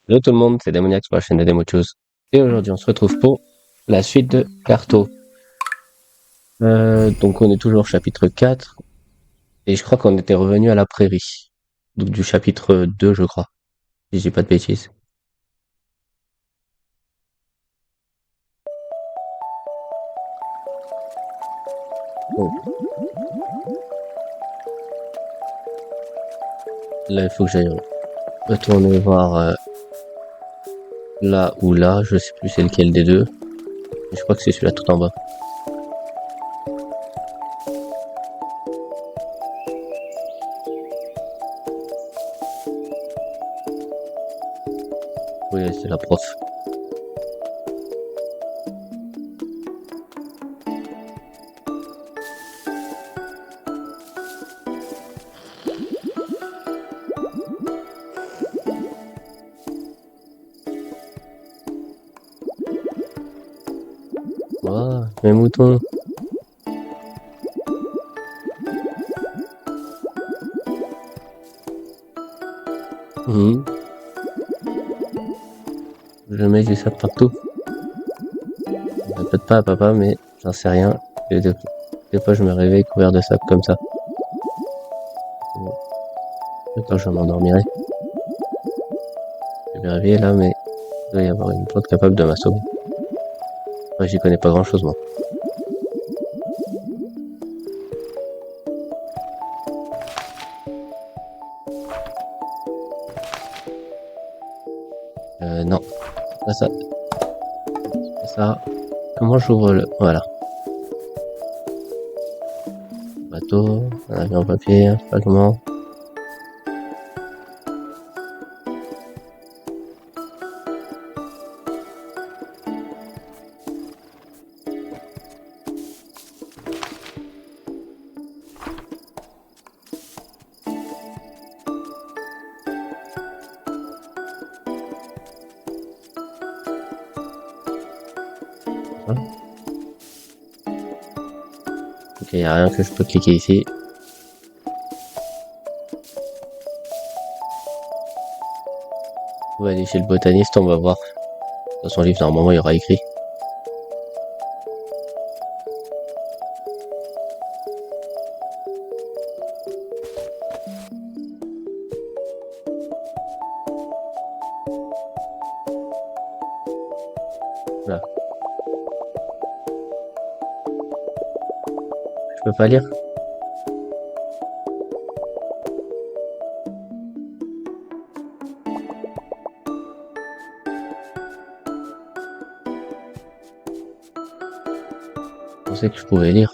Hello tout le monde, c'est Démoniaque sur la chaîne de Demo Chose. Et aujourd'hui on se retrouve pour la suite de Carto. Donc on est toujours au chapitre 4. Et je crois qu'on était revenu à la prairie. Donc du chapitre 2 je crois. Si je dis pas de bêtises. Donc là il faut que j'aille retourner voir là ou là. Je sais plus c'est lequel des deux. Mais je crois que c'est celui-là tout en bas. Oui c'est la prof. Ah, mes moutons. Mhm. Je mets du sable partout. Je répète pas à papa mais j'en sais rien. Et des fois je me réveille couvert de sable comme ça. Quand je m'endormirai. Je vais me réveiller là mais il doit y avoir une plante capable de m'assommer. Moi, j'y connais pas grand chose, moi. Non. Pas ça. Pas ça. Comment j'ouvre le... Voilà. Bateau. Un avion en papier. Je sais pas comment. Ça. Ok, y a rien que je peux cliquer ici. On va aller chez le botaniste, on va voir. Dans son livre, normalement, il y aura écrit. Là. Je peux pas lire. Je pensais que je pouvais lire.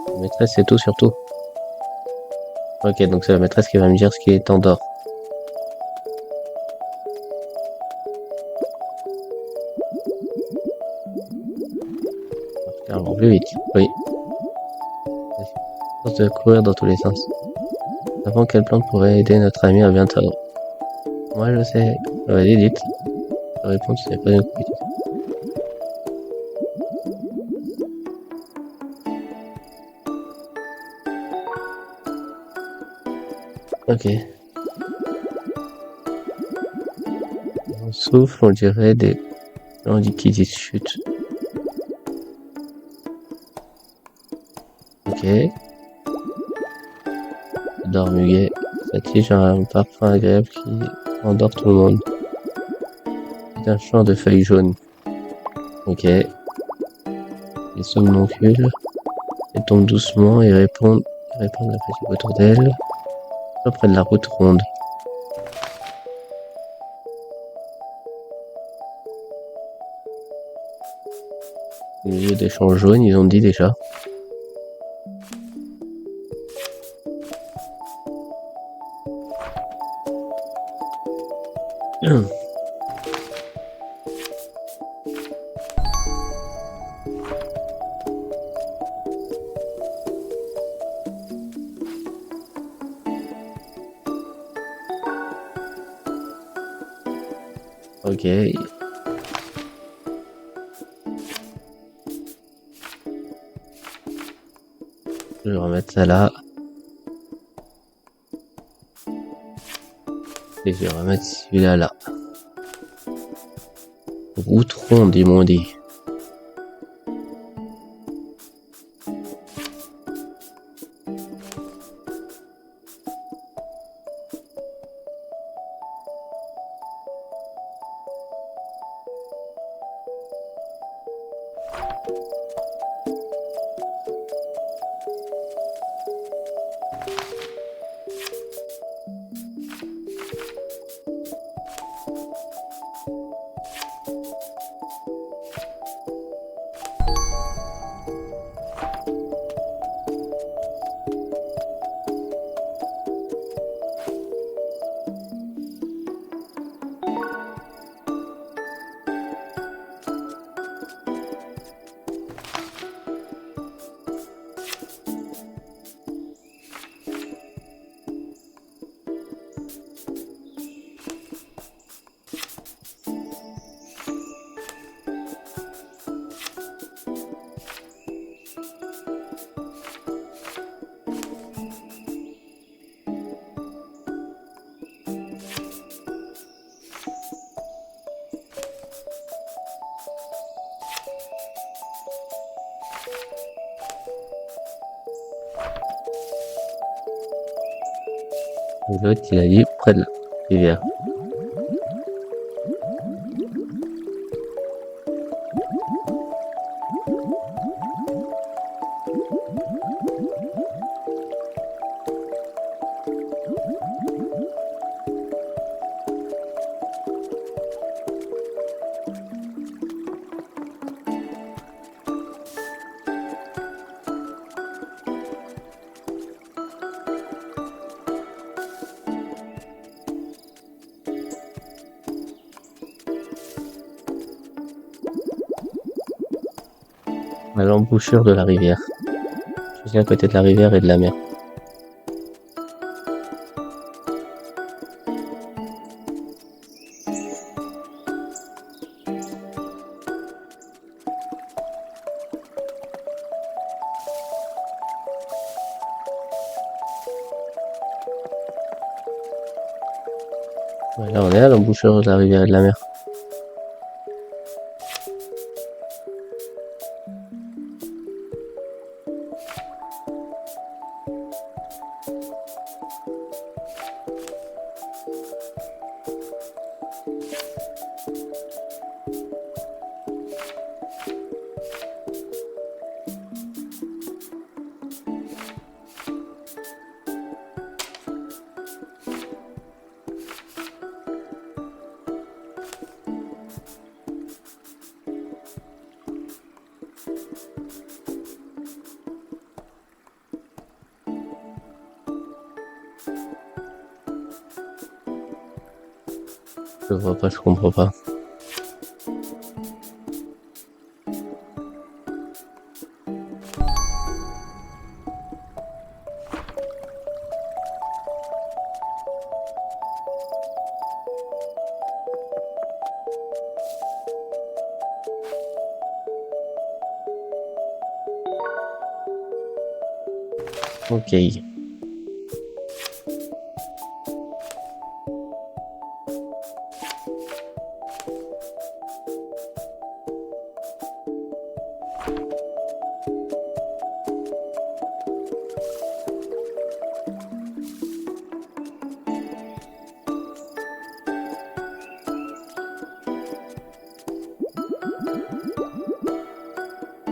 La maîtresse, c'est tout sur tout. Ok, donc c'est la maîtresse qui va me dire ce qui est en dehors. Alors, plus vite. Oui. Force de courir dans tous les sens. Avant quelle plante pourrait aider notre ami à bien t'avoir. Moi, je sais. Vas-y, dites. La réponse, c'est pas une compétition. Ok. On souffle, on dirait des gens qui disent chute. Ok. J'adore muguet. Sa tige a un parfum agréable qui endort tout le monde. C'est un champ de feuilles jaunes. Ok. Les somnambules. Elles tombent doucement et répondent la fatigue autour d'elles. Près de la route ronde. Au milieu des champs jaunes, ils ont dit déjà. Ok. Je vais remettre ça là. Et je vais remettre celui-là là. Route ronde, ils m'ont dit. L'autre, il a dit près de la rivière. À l'embouchure de la rivière. Je suis à côté de la rivière et de la mer. Ouais, là, on est à l'embouchure de la rivière et de la mer. Je vois pas, je comprends pas. Ok.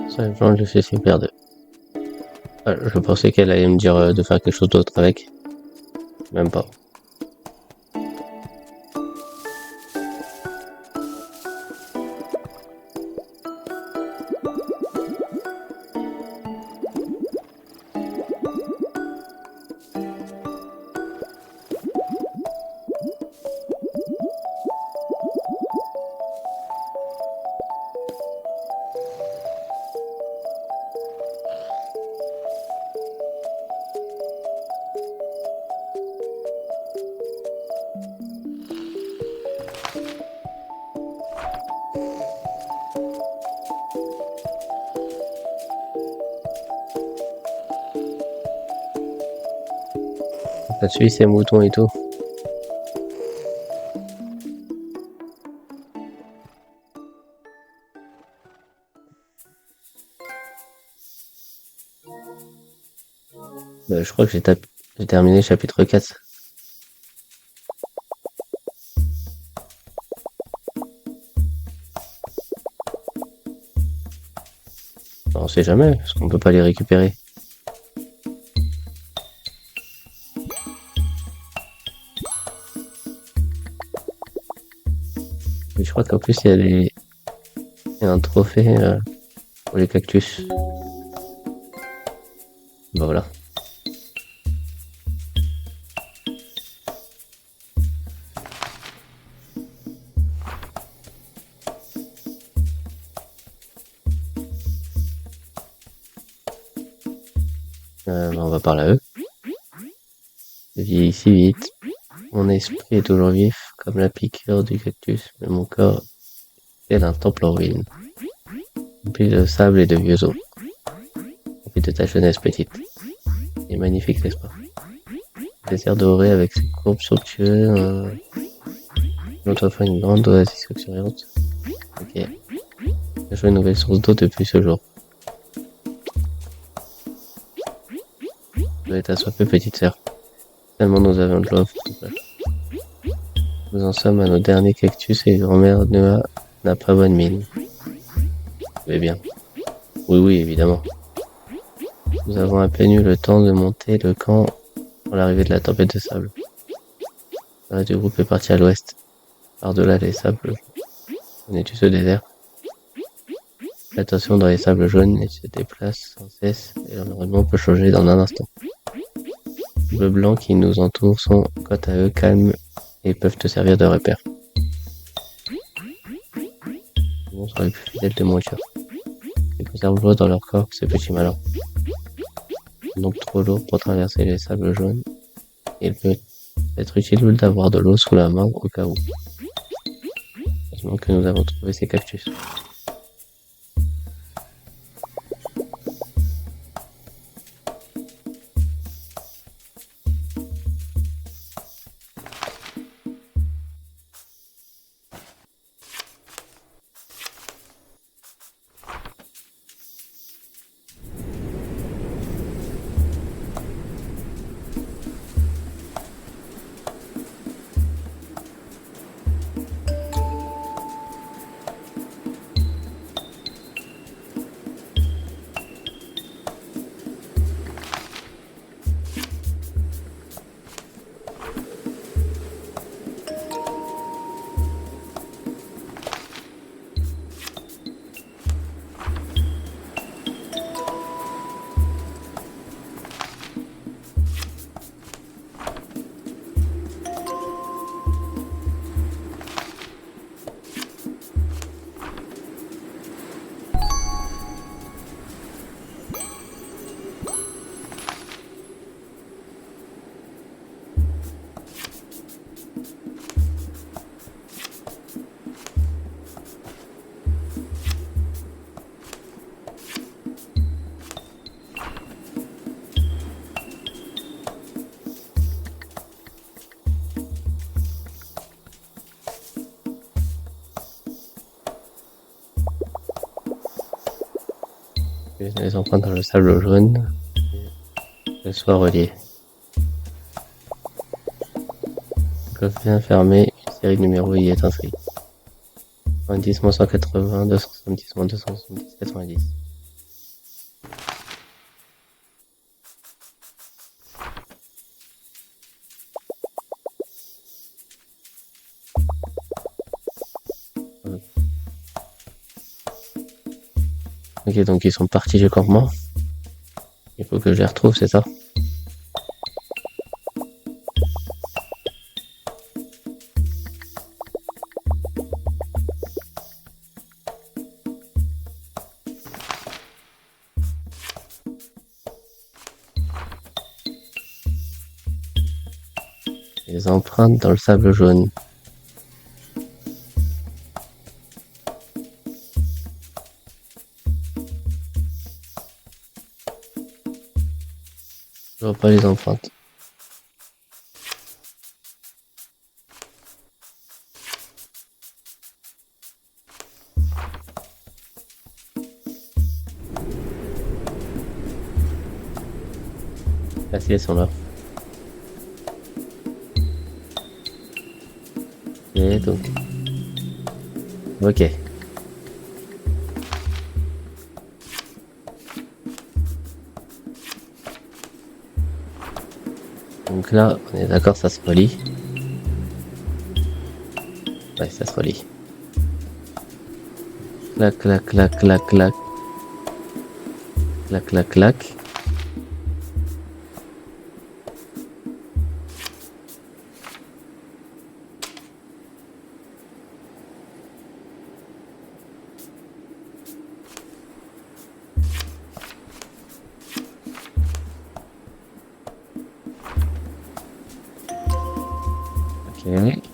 Ça, je fais super deux. Je pensais qu'elle allait me dire de faire quelque chose d'autre avec. Même pas. Ça suit ses moutons et tout. Bah, je crois que j'ai terminé le chapitre 4. On sait jamais, parce qu'on peut pas les récupérer. Et je crois qu'en plus, il y a un trophée pour les cactus. Bah voilà. Bah, on va parler à eux. Je vis ici vite. Mon esprit est toujours vif, comme la piqûre du cactus, mais mon corps est d'un temple en ruine, rempli de sable et de vieux os, rempli de ta jeunesse petite. Et magnifique, n'est-ce pas? Désert doré avec ses courbes somptueuses, autrefois une grande oasis luxuriante. Ok. J'ai joué une nouvelle source d'eau depuis ce jour. Je vais t'assoiffer, petite sœur. Tellement nous avons de l'eau, s'il te plaît. Nous en sommes à nos derniers cactus et grand-mère Noah n'a pas bonne mine. Eh bien. Oui, oui, évidemment. Nous avons à peine eu le temps de monter le camp pour l'arrivée de la tempête de sable. Le reste du groupe est parti à l'ouest, par-delà les sables. Connais-tu ce désert? Fais attention dans les sables jaunes, ils se déplacent sans cesse et l'environnement peut changer dans un instant. Les bleus blancs qui nous entourent sont, quant à eux, calmes et peuvent te servir de repère. Les monstres sont les plus fidèles de moiture. Ils conservent l'eau dans leur corps, ces petits malins. Donc trop lourd pour traverser les sables jaunes. Il peut être utile d'avoir de l'eau sous la main au cas où. Heureusement que nous avons trouvé ces cactus. Les empreintes dans le sable jaune, qu'elles soient reliées. Coffre bien fermé, une série de numéros y est inscrite. 90 180, 270 270, 90. Ok, donc ils sont partis du campement. Il faut que je les retrouve, c'est ça? Les empreintes dans le sable jaune. Je vois pas les empreintes. Ah si, elles sont là. Et donc, ok. Donc là, on est d'accord, ça se relie. Ouais, ça se relie. Clac, clac, clac, clac, clac. Clac, clac, clac. Ok.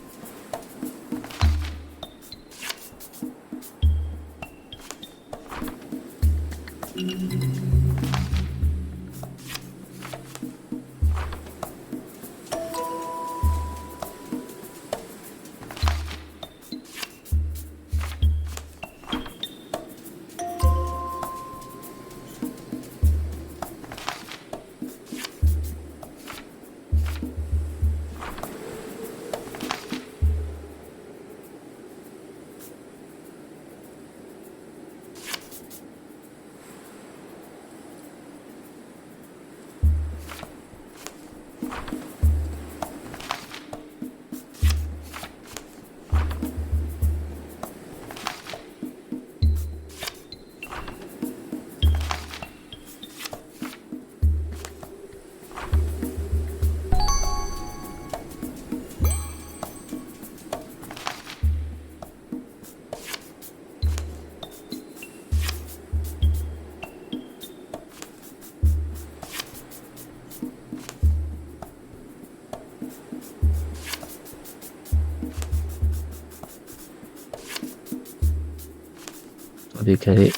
On va décaler.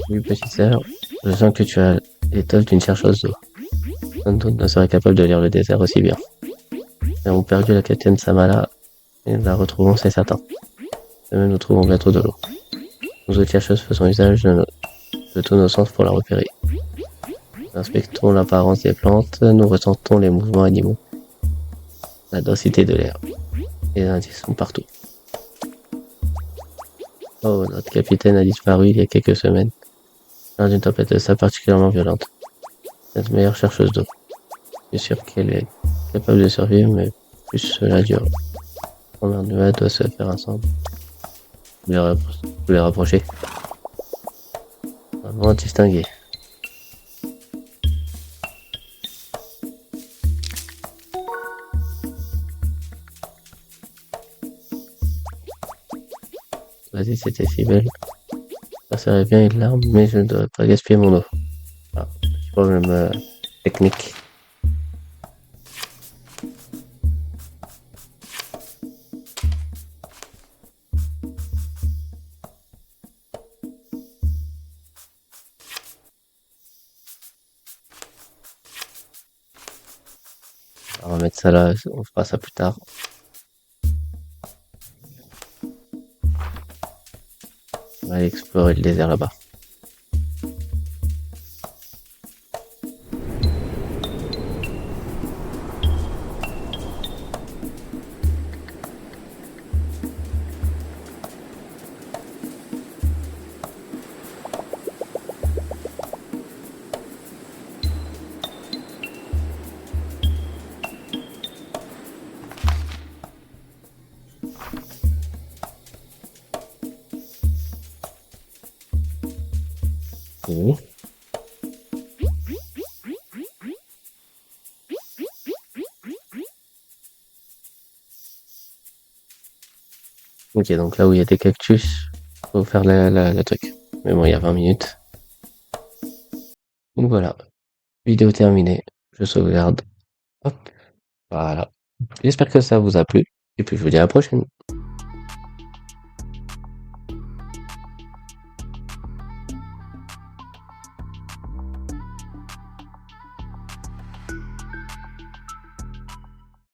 Oui, petite sœur, je sens que tu as l'étoffe d'une chercheuse d'eau. None d'autre ne serait capable de lire le désert aussi bien. Nous avons perdu la capitaine Samala et nous la retrouvons, c'est certain. Demain, nous trouvons bientôt de l'eau. Nous autres chercheuses faisons usage de tous nos sens pour la repérer. Nous inspectons l'apparence des plantes, nous ressentons les mouvements animaux, la densité de l'air. Et les indices sont partout. Oh, notre capitaine a disparu il y a quelques semaines, lors d'une tempête de sable particulièrement violente. Notre meilleure chercheuse d'eau. Je suis sûr qu'elle est capable de survivre, mais plus cela dure. Première nouvelle doit se faire ensemble. Vous les rapprocher. Vraiment distingué. Vas-y, c'était si belle. Ça serait bien une larme, mais je ne dois pas gaspiller mon eau. Ah, petit problème technique. On va mettre ça là, on fera ça plus tard. On va aller explorer le désert là-bas. Oui. Ok, donc là où il y a des cactus, faut faire le truc. Mais bon, il y a 20 minutes. Donc voilà, vidéo terminée. Je sauvegarde. Hop, voilà. J'espère que ça vous a plu. Et puis je vous dis à la prochaine.